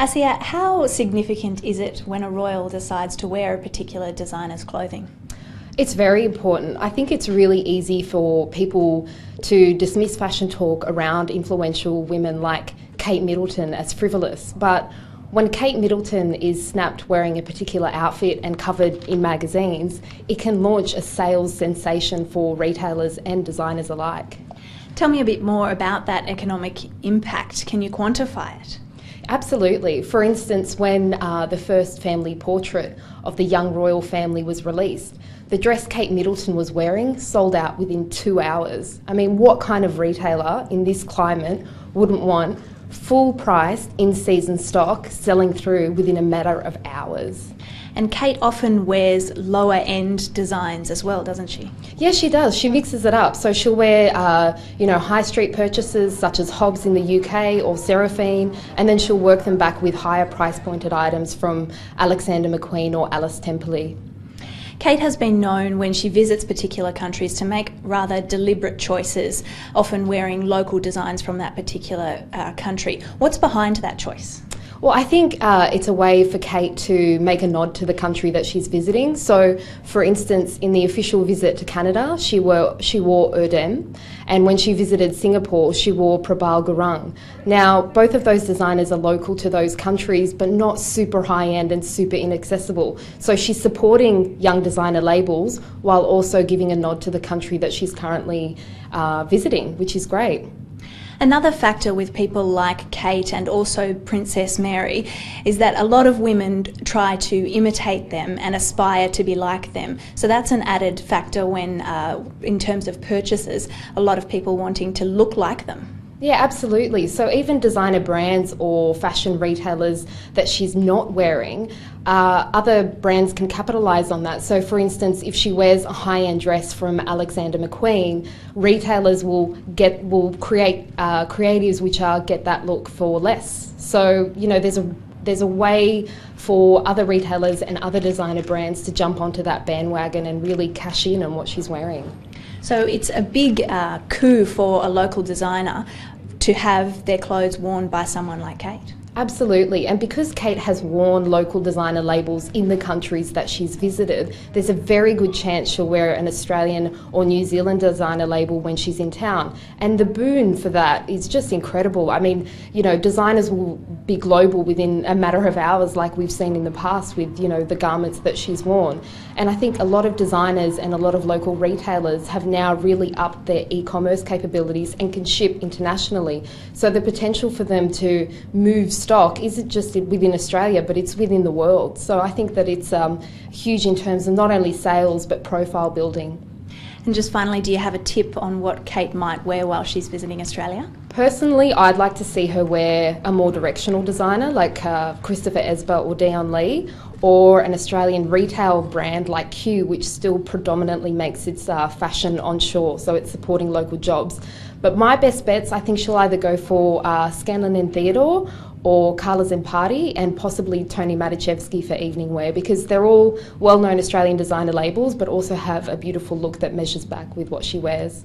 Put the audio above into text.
Asia, how significant is it when a royal decides to wear a particular designer's clothing? It's very important. I think it's really easy for people to dismiss fashion talk around influential women like Kate Middleton as frivolous, but when Kate Middleton is snapped wearing a particular outfit and covered in magazines, it can launch a sales sensation for retailers and designers alike. Tell me a bit more about that economic impact. Can you quantify it? Absolutely. For instance, when the first family portrait of the young royal family was released, the dress Kate Middleton was wearing sold out within 2 hours. I mean, what kind of retailer in this climate wouldn't want full-priced, in-season stock selling through within a matter of hours? And Kate often wears lower-end designs as well, doesn't she? Yeah, she does. She mixes it up. So she'll wear, high street purchases such as Hobbs in the UK or Seraphine, and then she'll work them back with higher price-pointed items from Alexander McQueen or Alice Temperley. Kate has been known when she visits particular countries to make rather deliberate choices, often wearing local designs from that particular country. What's behind that choice? Well, I think it's a way for Kate to make a nod to the country that she's visiting. So, for instance, in the official visit to Canada, she wore Erdem, and when she visited Singapore, she wore Prabal Gurung. Now, both of those designers are local to those countries, but not super high-end and super inaccessible. So she's supporting young designer labels while also giving a nod to the country that she's currently visiting, which is great. Another factor with people like Kate and also Princess Mary is that a lot of women try to imitate them and aspire to be like them. So that's an added factor when, in terms of purchases, a lot of people wanting to look like them. Yeah, absolutely. So even designer brands or fashion retailers that she's not wearing, other brands can capitalise on that. So for instance, if she wears a high-end dress from Alexander McQueen, retailers will create creatives which are get that look for less. So, there's a way for other retailers and other designer brands to jump onto that bandwagon and really cash in on what she's wearing. So it's a big coup for a local designer to have their clothes worn by someone like Kate. Absolutely, and because Kate has worn local designer labels in the countries that she's visited, there's a very good chance she'll wear an Australian or New Zealand designer label when she's in town. And the boon for that is just incredible. I mean, designers will be global within a matter of hours like we've seen in the past with, the garments that she's worn. And I think a lot of designers and a lot of local retailers have now really upped their e-commerce capabilities and can ship internationally. So the potential for them to move stock isn't just within Australia, but it's within the world. So I think that it's huge in terms of not only sales, but profile building. And just finally, do you have a tip on what Kate might wear while she's visiting Australia? Personally, I'd like to see her wear a more directional designer like Christopher Esber or Dion Lee, or an Australian retail brand like Q, which still predominantly makes its fashion onshore, so it's supporting local jobs. But my best bets, I think she'll either go for Scanlon and Theodore or Carla Zempati and possibly Tony Matichevsky for evening wear, because they're all well-known Australian designer labels but also have a beautiful look that measures back with what she wears.